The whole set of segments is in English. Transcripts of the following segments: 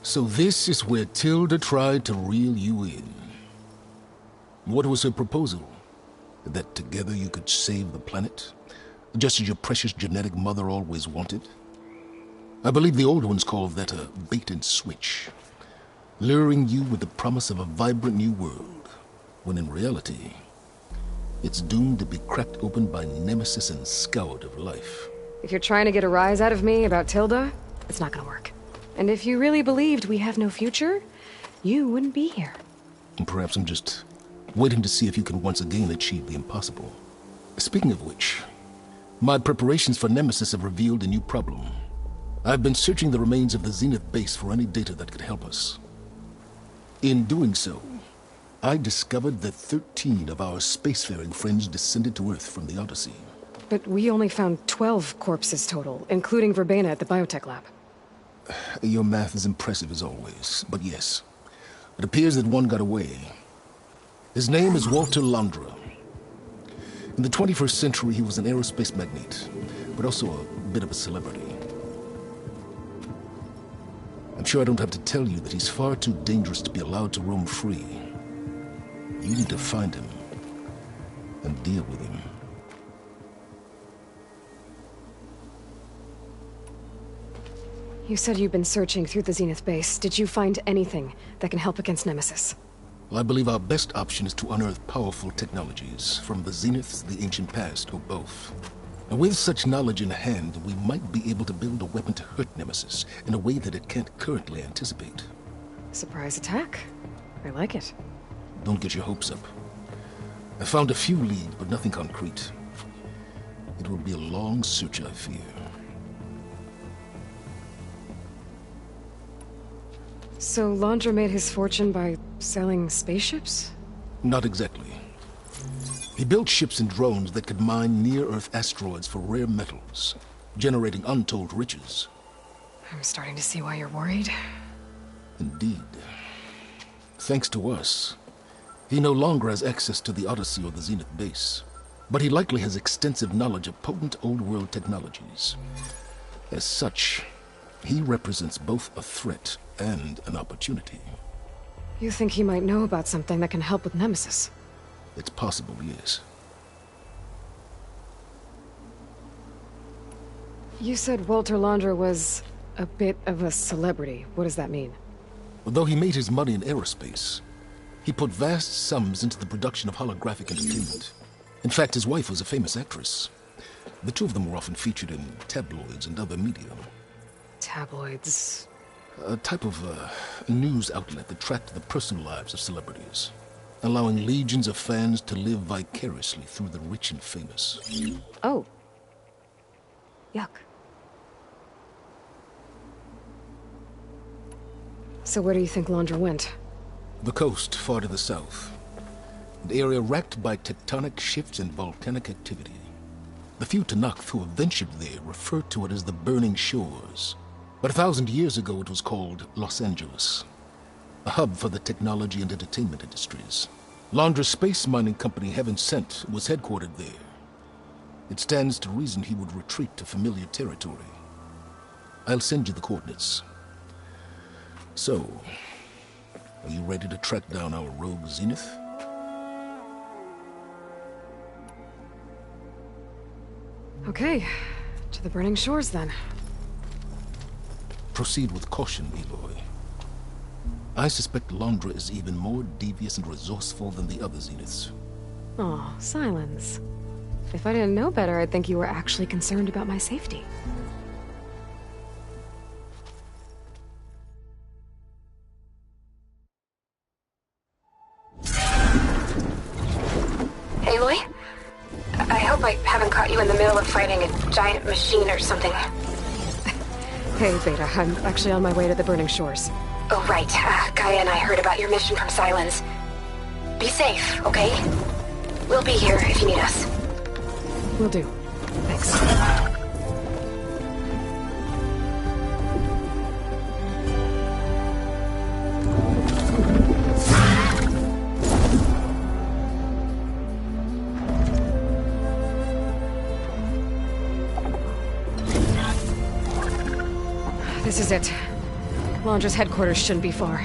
So this is where Tilda tried to reel you in. What was her proposal? That together you could save the planet? Just as your precious genetic mother always wanted? I believe the old ones called that a bait and switch. Luring you with the promise of a vibrant new world, when in reality, it's doomed to be cracked open by nemesis and scoured of life. If you're trying to get a rise out of me about Tilda, it's not gonna work. And if you really believed we have no future, you wouldn't be here. And perhaps I'm just waiting to see if you can once again achieve the impossible. Speaking of which, my preparations for Nemesis have revealed a new problem. I've been searching the remains of the Zenith base for any data that could help us. In doing so, I discovered that 13 of our spacefaring friends descended to Earth from the Odyssey. But we only found 12 corpses total, including Verbena at the biotech lab. Your math is impressive as always, but yes, it appears that one got away. His name is Walter Londra. In the 21st century, he was an aerospace magnate, but also a bit of a celebrity. I'm sure I don't have to tell you that he's far too dangerous to be allowed to roam free. You need to find him and deal with him. You said you've been searching through the Zenith base. Did you find anything that can help against Nemesis? Well, I believe our best option is to unearth powerful technologies from the Zeniths, the ancient past, or both. And with such knowledge in hand, we might be able to build a weapon to hurt Nemesis in a way that it can't currently anticipate. Surprise attack. I like it. Don't get your hopes up. I found a few leads, but nothing concrete. It will be a long search, I fear. So Londra made his fortune by selling spaceships? Not exactly. He built ships and drones that could mine near-Earth asteroids for rare metals, generating untold riches. I'm starting to see why you're worried. Indeed. Thanks to us, he no longer has access to the Odyssey or the Zenith base, but he likely has extensive knowledge of potent old-world technologies. As such, he represents both a threat and an opportunity. You think he might know about something that can help with Nemesis? It's possible, yes. You said Walter Londra was a bit of a celebrity. What does that mean? Although he made his money in aerospace, he put vast sums into the production of holographic entertainment. In fact, his wife was a famous actress. The two of them were often featured in tabloids and other media. Tabloids? A type of news outlet that tracked the personal lives of celebrities, allowing legions of fans to live vicariously through the rich and famous. Oh. Yuck. So where do you think Londra went? The coast, far to the south. An area racked by tectonic shifts and volcanic activity. The few Tanakh who have ventured there refer to it as the Burning Shores. But 1,000 years ago it was called Los Angeles, a hub for the technology and entertainment industries. Londra's space mining company, Heaven Sent, was headquartered there. It stands to reason he would retreat to familiar territory. I'll send you the coordinates. So, are you ready to track down our rogue Zenith? Okay, to the Burning Shores then. Proceed with caution, Eloy. I suspect Londra is even more devious and resourceful than the other Zeniths. Aw, Silence. If I didn't know better, I'd think you were actually concerned about my safety. Aloy? I hope I haven't caught you in the middle of fighting a giant machine or something. Hey, Beta, I'm actually on my way to the Burning Shores. Oh, right. Gaia and I heard about your mission from Silence. Be safe, okay? We'll be here if you need us. Will do. Thanks. This is it. Launcher's headquarters shouldn't be far.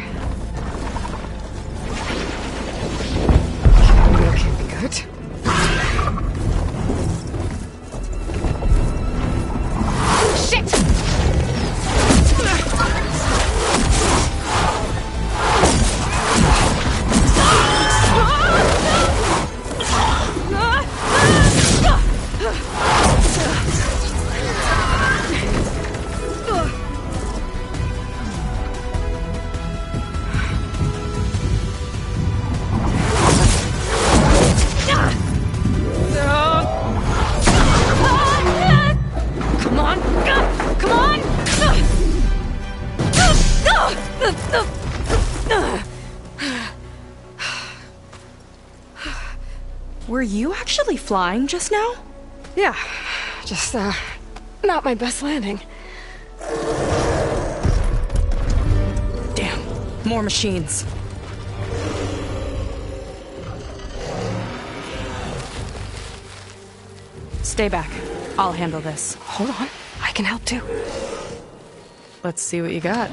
Okay, good. Shit! Were you actually flying just now? Yeah, just, not my best landing. Damn, more machines. Stay back. I'll handle this. Hold on, I can help too. Let's see what you got.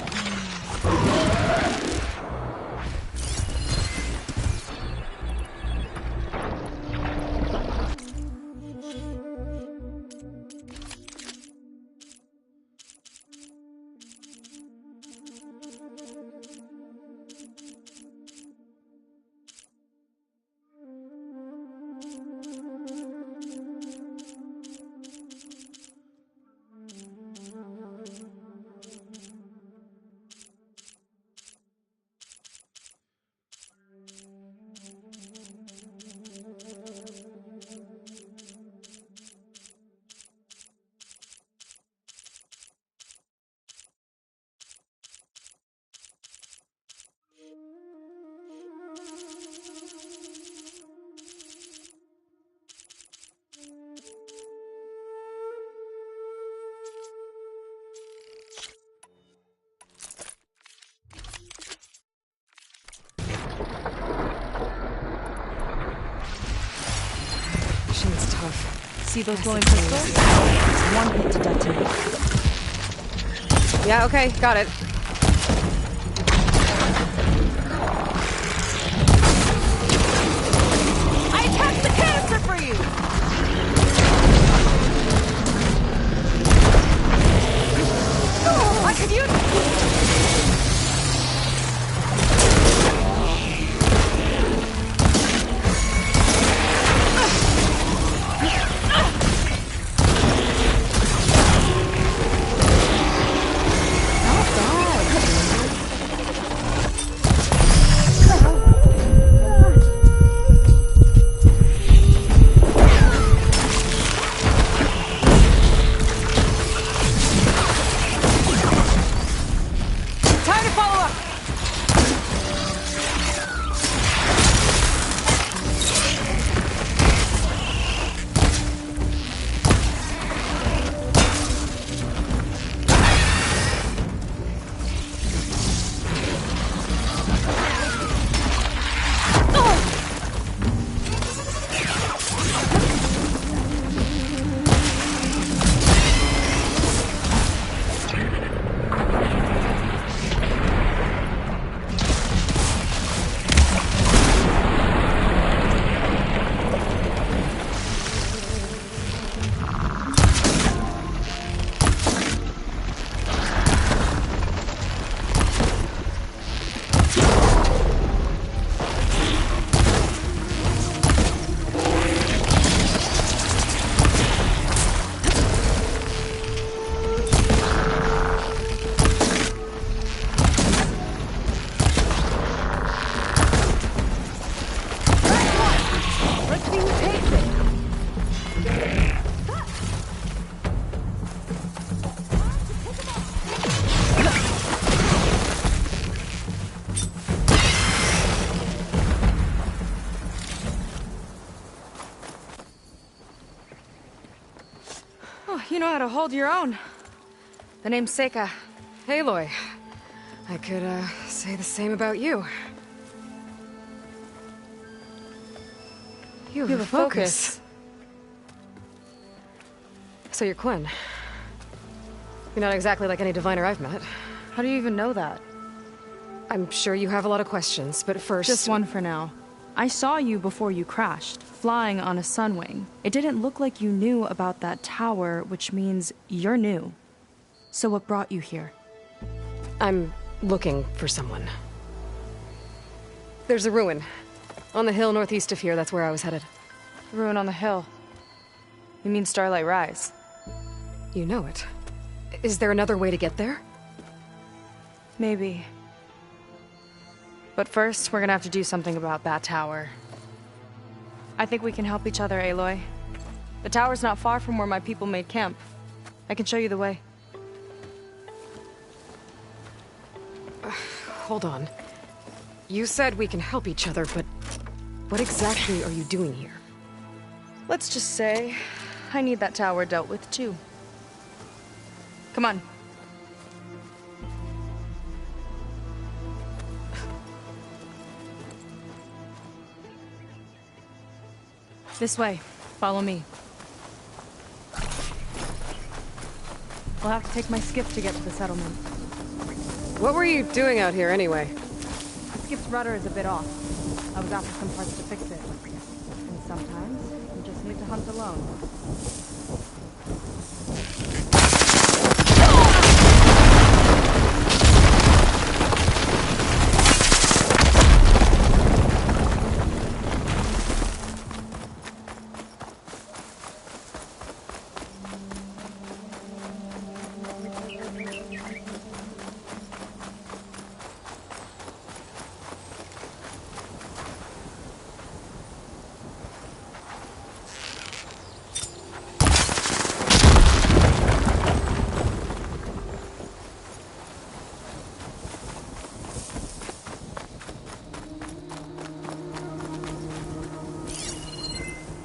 Machine's tough. See those glowing crystals? It's one hit to detonate. Yeah, okay, got it. I attacked the canister for you! I could use... You know how to hold your own. The name's Seika. Aloy. I could, say the same about you. You have a focus. So you're Quinn. You're not exactly like any diviner I've met. How do you even know that? I'm sure you have a lot of questions, but first... Just one for now. I saw you before you crashed, flying on a sunwing. It didn't look like you knew about that tower, which means you're new. So what brought you here? I'm looking for someone. There's a ruin. On the hill northeast of here, that's where I was headed. Ruin on the hill. You mean Starlight Rise? You know it. Is there another way to get there? Maybe. But first, we're gonna have to do something about that tower. I think we can help each other, Aloy. The tower's not far from where my people made camp. I can show you the way. Hold on. You said we can help each other, but what exactly are you doing here? Let's just say, I need that tower dealt with too. Come on. This way. Follow me. We'll have to take my skiff to get to the settlement. What were you doing out here anyway? The skiff's rudder is a bit off. I was after some parts to fix it. And sometimes, you just need to hunt alone.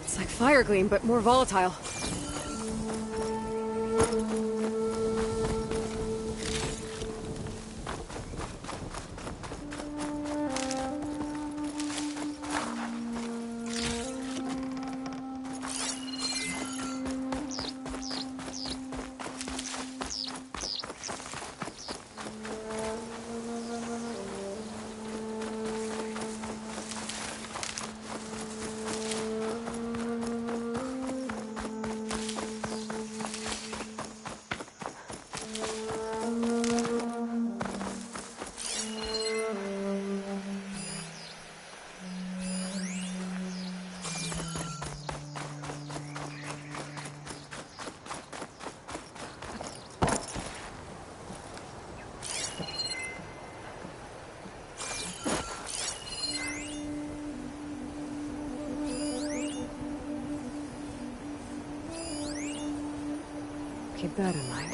It's like fire gleam, but more volatile. Keep that in mind.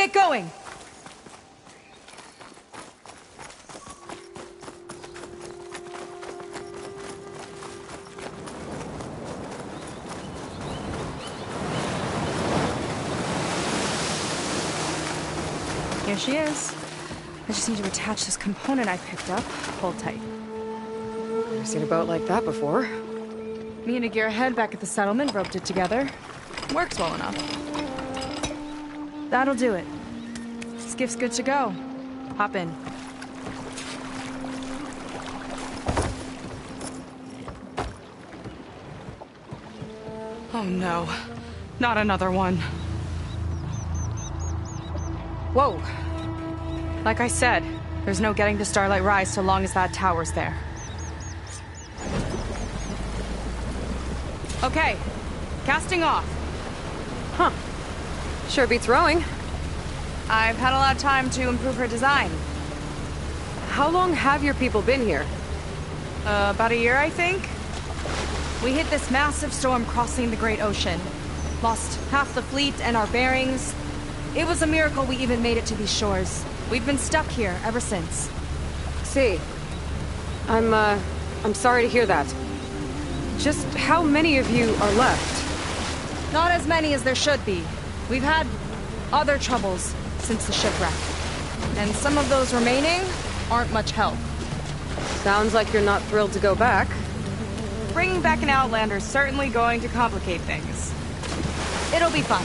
get going! Here she is. I just need to attach this component I picked up. Hold tight. I've seen a boat like that before. Me and a gearhead back at the settlement roped it together. Works well enough. That'll do it. Skiff's good to go. Hop in. Oh no. Not another one. Whoa. Like I said, there's no getting to Starlight Rise so long as that tower's there. Okay, casting off. Huh. Sure beats rowing. I've had a lot of time to improve her design. How long have your people been here? About a year, I think. We hit this massive storm crossing the Great Ocean. Lost half the fleet and our bearings. It was a miracle we even made it to these shores. We've been stuck here ever since. See. I'm sorry to hear that. Just how many of you are left? Not as many as there should be. We've had other troubles since the shipwreck. And some of those remaining aren't much help. Sounds like you're not thrilled to go back. Bringing back an Outlander's certainly going to complicate things. It'll be fun.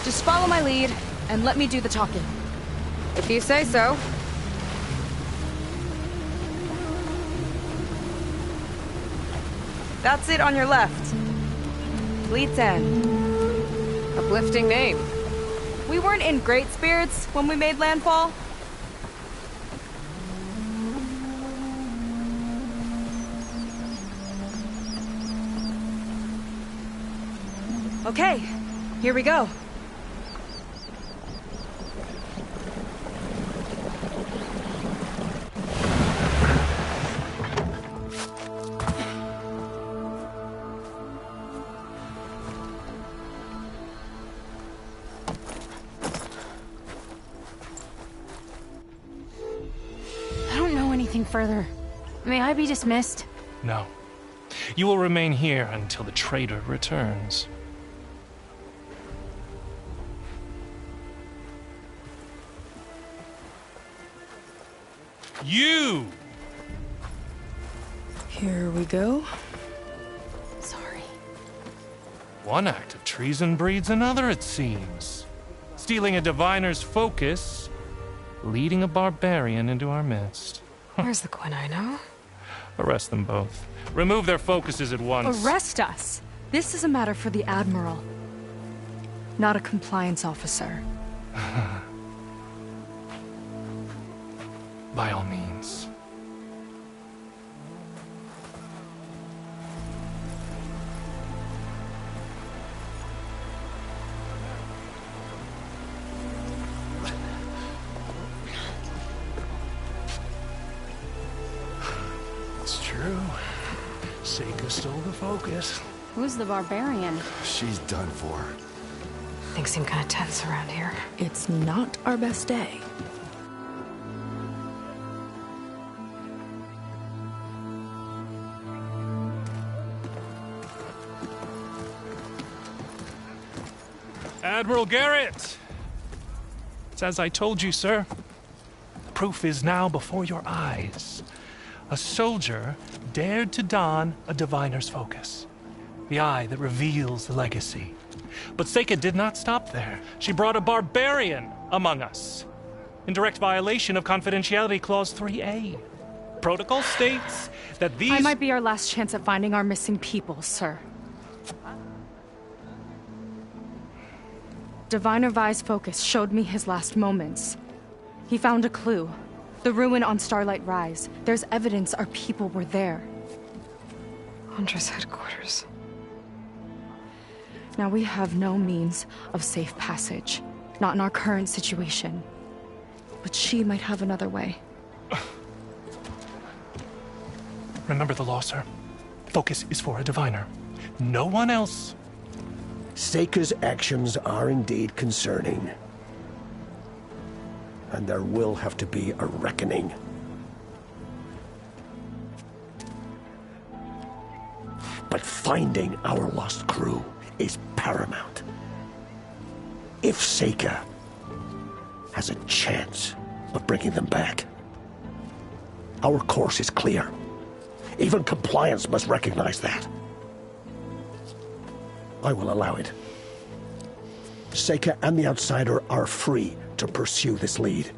Just follow my lead and let me do the talking. If you say so. That's it on your left. Fleet's End. Uplifting name. We weren't in great spirits when we made landfall. Okay, here we go. Further. May I be dismissed? No. You will remain here until the traitor returns. You! Here we go. Sorry. One act of treason breeds another, it seems. Stealing a diviner's focus, leading a barbarian into our midst. Where's the Quinino? Arrest them both. Remove their focuses at once. Arrest us? This is a matter for the Admiral, not a compliance officer. By all means. It's true. Seika stole the focus. Who's the barbarian? She's done for. Things seem kind of tense around here. It's not our best day. Admiral Garrett! It's as I told you, sir. The proof is now before your eyes. A soldier dared to don a diviner's focus. The eye that reveals the legacy. But Seika did not stop there. She brought a barbarian among us. In direct violation of Confidentiality Clause 3A. Protocol states that these... I might be our last chance at finding our missing people, sir. Diviner Vi's focus showed me his last moments. He found a clue. The ruin on Starlight Rise. There's evidence our people were there. Hunter's headquarters. Now we have no means of safe passage. Not in our current situation. But she might have another way. Remember the law, sir. Focus is for a diviner. No one else. Seika's actions are indeed concerning. And there will have to be a reckoning. But finding our lost crew is paramount. If Seika has a chance of bringing them back, our course is clear. Even compliance must recognize that. I will allow it. Seika and the Outsider are free to pursue this lead.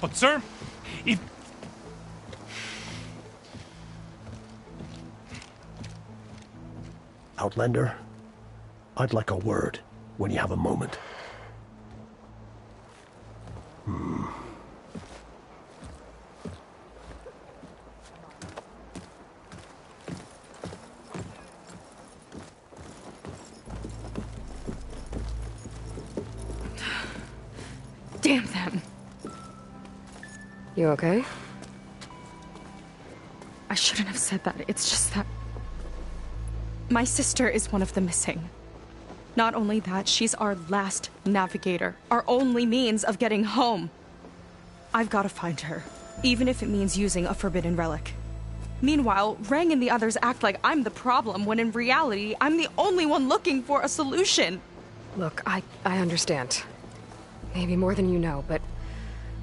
But sir, if... Outlander, I'd like a word when you have a moment. Damn them. You okay? I shouldn't have said that. It's just that... my sister is one of the missing. Not only that, she's our last navigator. Our only means of getting home. I've got to find her, even if it means using a forbidden relic. Meanwhile, Rang and the others act like I'm the problem, when in reality, I'm the only one looking for a solution. Look, I understand. Maybe more than you know, but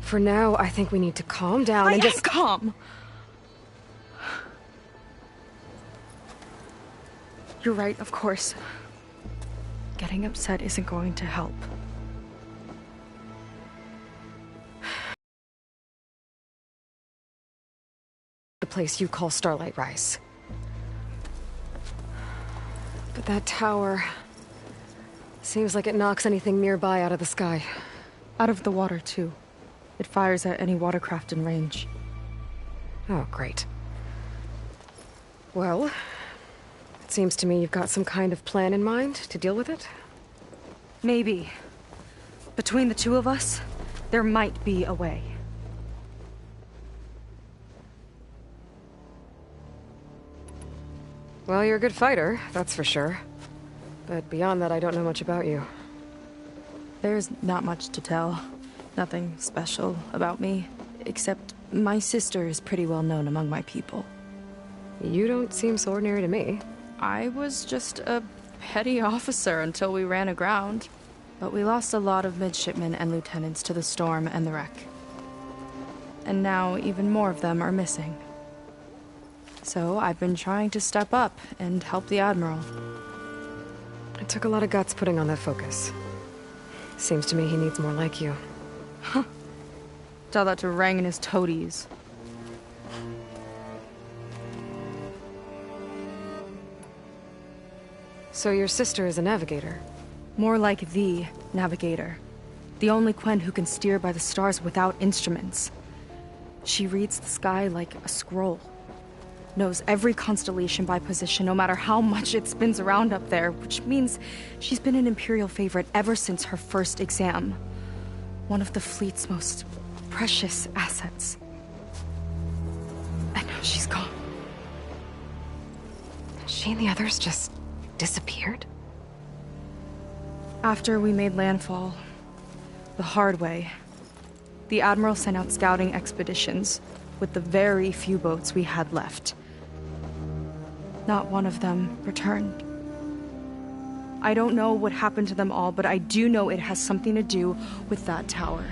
for now, I think we need to calm down and just... calm! You're right, of course. Getting upset isn't going to help. The place you call Starlight Rise. But that tower... seems like it knocks anything nearby out of the sky. Out of the water, too. It fires at any watercraft in range. Oh, great. Well, it seems to me you've got some kind of plan in mind to deal with it. Maybe. Between the two of us, there might be a way. Well, you're a good fighter, that's for sure. But beyond that, I don't know much about you. There's not much to tell. Nothing special about me, except my sister is pretty well known among my people. You don't seem so ordinary to me. I was just a petty officer until we ran aground. But we lost a lot of midshipmen and lieutenants to the storm and the wreck. And now even more of them are missing. So I've been trying to step up and help the Admiral. It took a lot of guts putting on that focus. Seems to me he needs more like you. Huh. Tell that to Rang and his toadies. So your sister is a navigator? More like the navigator. The only Quen who can steer by the stars without instruments. She reads the sky like a scroll. Knows every constellation by position, no matter how much it spins around up there, which means she's been an Imperial favorite ever since her first exam. One of the fleet's most precious assets. And now she's gone. She and the others just disappeared? After we made landfall, the hard way, the Admiral sent out scouting expeditions with the very few boats we had left. Not one of them returned. I don't know what happened to them all, but I do know it has something to do with that tower.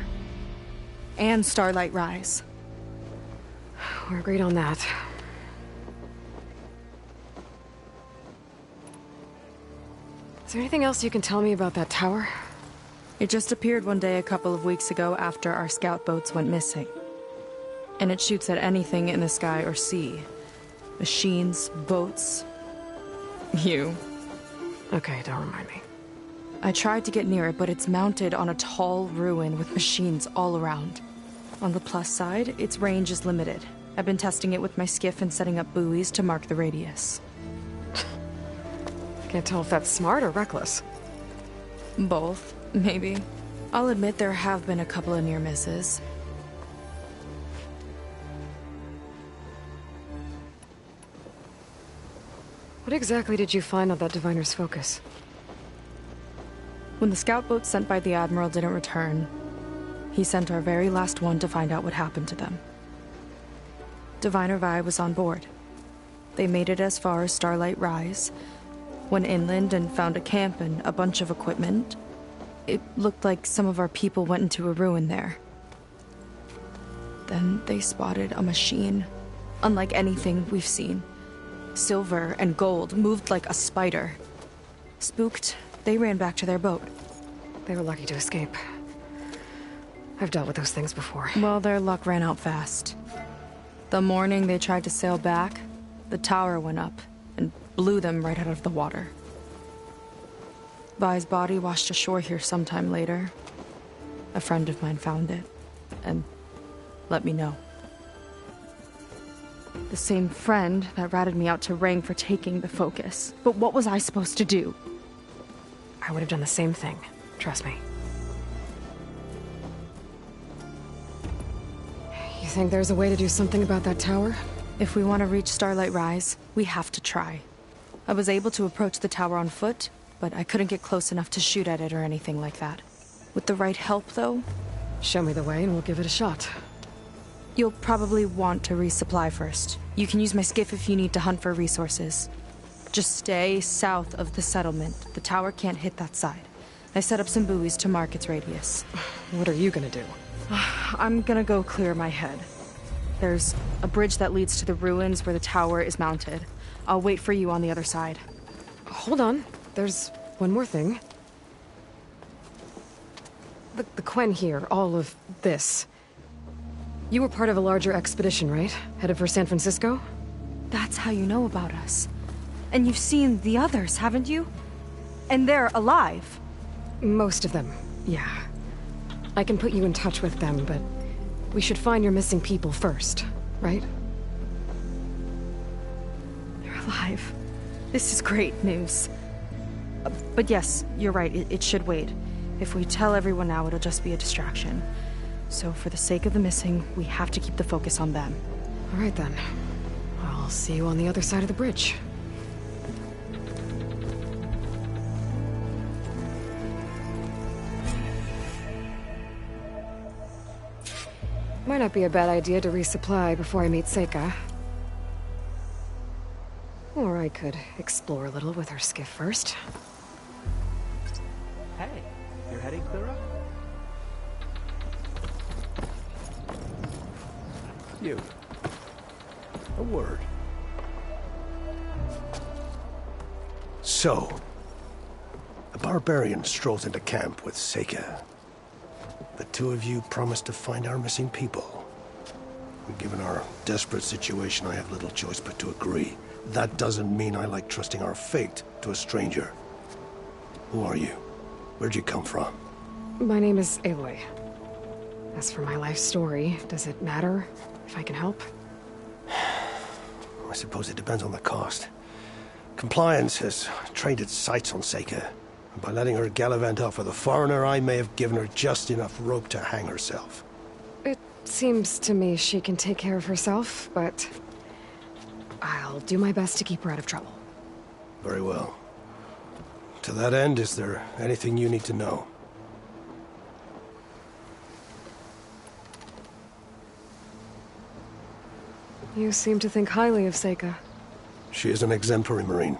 And Starlight Rise. We're agreed on that. Is there anything else you can tell me about that tower? It just appeared one day a couple of weeks ago after our scout boats went missing. And it shoots at anything in the sky or sea. Machines, boats. You. Okay, don't remind me. I tried to get near it, but it's mounted on a tall ruin with machines all around. On the plus side, its range is limited. I've been testing it with my skiff and setting up buoys to mark the radius. Can't tell if that's smart or reckless. Both, maybe. I'll admit there have been a couple of near misses. What exactly did you find on that Diviner's focus? When the scout boat sent by the Admiral didn't return, He sent our very last one to find out what happened to them. Diviner Vi was on board. They made it as far as Starlight Rise, went inland and found a camp and a bunch of equipment. It looked like some of our people went into a ruin there. Then they spotted a machine, unlike anything we've seen. Silver and gold, moved like a spider. Spooked, they ran back to their boat. They were lucky to escape. I've dealt with those things before. Well, their luck ran out fast. The morning they tried to sail back, the tower went up and blew them right out of the water. Vi's body washed ashore here sometime later. A friend of mine found it and let me know. The same friend that ratted me out to Rang for taking the focus. But what was I supposed to do? I would have done the same thing. Trust me. You think there's a way to do something about that tower? If we want to reach Starlight Rise, we have to try. I was able to approach the tower on foot, but I couldn't get close enough to shoot at it or anything like that. With the right help, though... Show me the way and we'll give it a shot. You'll probably want to resupply first. You can use my skiff if you need to hunt for resources. Just stay south of the settlement. The tower can't hit that side. I set up some buoys to mark its radius. What are you gonna do? I'm gonna go clear my head. There's a bridge that leads to the ruins where the tower is mounted. I'll wait for you on the other side. Hold on. There's one more thing. The Quen here, all of this. You were part of a larger expedition, right? Headed for San Francisco? That's how you know about us. And you've seen the others, haven't you? And they're alive. Most of them, yeah. I can put you in touch with them, but we should find your missing people first, right? They're alive. This is great news. But yes, you're right, it should wait. If we tell everyone now, it'll just be a distraction. So for the sake of the missing, we have to keep the focus on them. All right then. I'll see you on the other side of the bridge. Might not be a bad idea to resupply before I meet Seika. Or I could explore a little with her skiff first. Hey, you're heading clear up? You. A word. So, a barbarian strolls into camp with Seika. The two of you promised to find our missing people. Given our desperate situation, I have little choice but to agree. That doesn't mean I like trusting our fate to a stranger. Who are you? Where'd you come from? My name is Aloy. As for my life story, does it matter if I can help? I suppose it depends on the cost. Compliance has trained its sights on Seika. And by letting her gallivant off with a foreigner, I may have given her just enough rope to hang herself. It seems to me she can take care of herself, but I'll do my best to keep her out of trouble. Very well. To that end, is there anything you need to know? You seem to think highly of Seika. She is an exemplary Marine.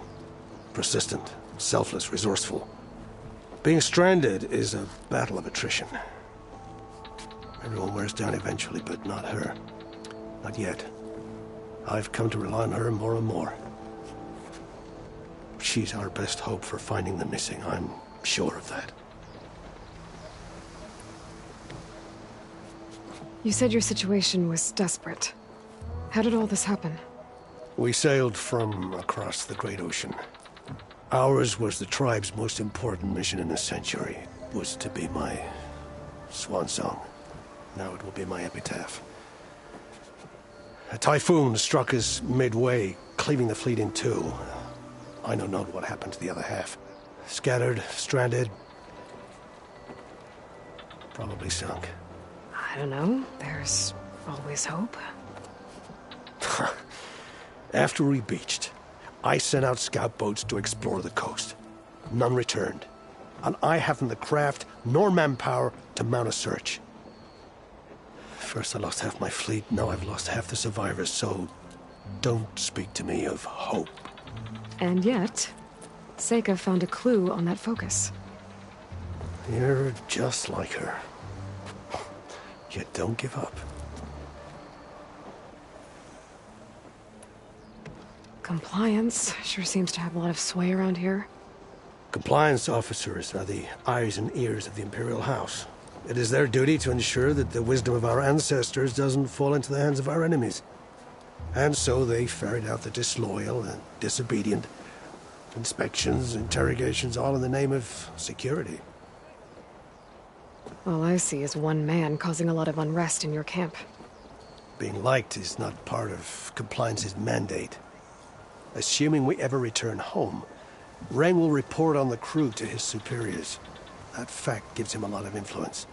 Persistent, selfless, resourceful. Being stranded is a battle of attrition. Everyone wears down eventually, but not her. Not yet. I've come to rely on her more and more. She's our best hope for finding the missing, I'm sure of that. You said your situation was desperate. How did all this happen? We sailed from across the Great Ocean. Ours was the tribe's most important mission in a century. It was to be my swan song. Now it will be my epitaph. A typhoon struck us midway, cleaving the fleet in two. I know not what happened to the other half. Scattered, stranded, probably sunk. I don't know. There's always hope. After we beached, I sent out scout boats to explore the coast. None returned. And I haven't the craft nor manpower to mount a search. First I lost half my fleet, now I've lost half the survivors, so don't speak to me of hope. And yet, Seika found a clue on that focus. You're just like her. Yet don't give up. Compliance sure seems to have a lot of sway around here. Compliance officers are the eyes and ears of the Imperial House. It is their duty to ensure that the wisdom of our ancestors doesn't fall into the hands of our enemies. And so they ferret out the disloyal and disobedient. Inspections, interrogations, all in the name of security. All I see is one man causing a lot of unrest in your camp. Being liked is not part of Compliance's mandate. Assuming we ever return home, Rang will report on the crew to his superiors. That fact gives him a lot of influence.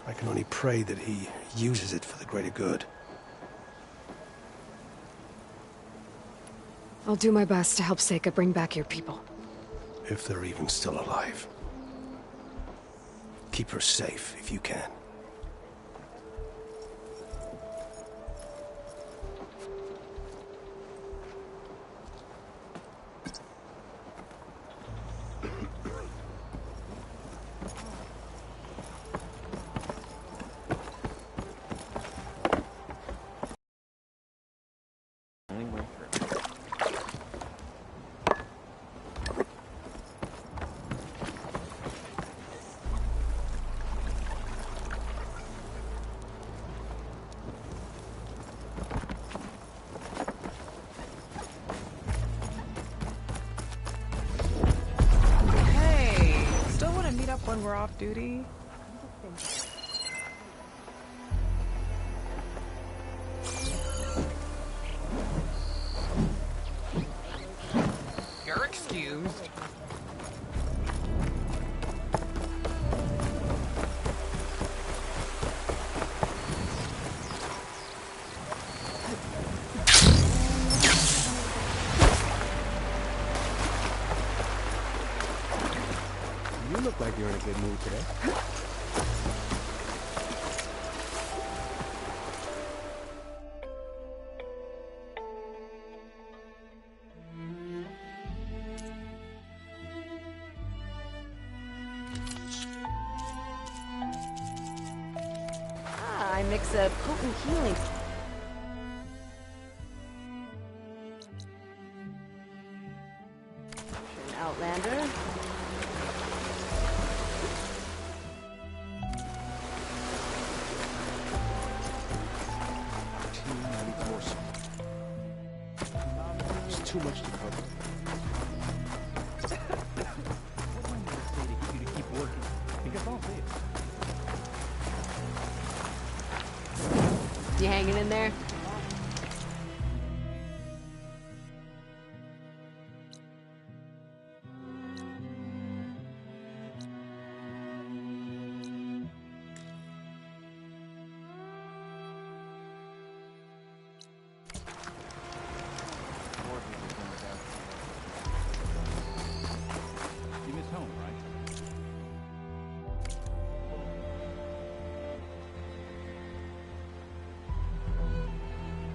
I can only pray that he uses it for the greater good. I'll do my best to help Seika bring back your people. If they're even still alive. Keep her safe if you can. When we're off duty? You're excused. You look like you're in a good mood today. I mix a potent healing. An Outlander. It's too much to cover. You hanging in there?